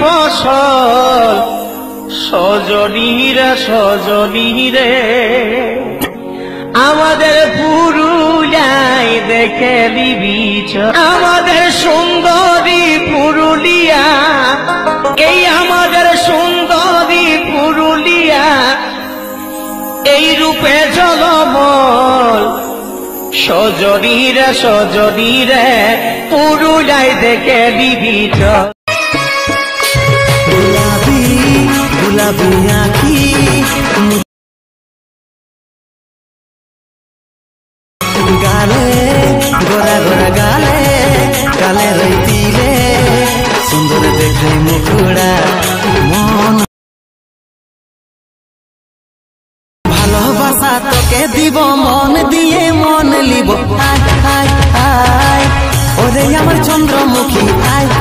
ফসল সজনীরা সজনীরে আমাদের পুরুলিয়ায় দেখে দিবি আমাদের সুন্দরী পুরুলিয়া এই আমাদের সুন্দরী পুরুলিয়া এই রূপে জলমল সজনীরা সজনীরে পুরুলিয়ায় দেখে দিবি गुलाबी गुलाबी आँखी गाले गोरा गोरा गाले काले रईतिले सुंदर देखे मुखड़ा मन भालोबासा तोके দিব मन दिए मन लिब आय आय आय ओरे आमार चंद्रमुखी आय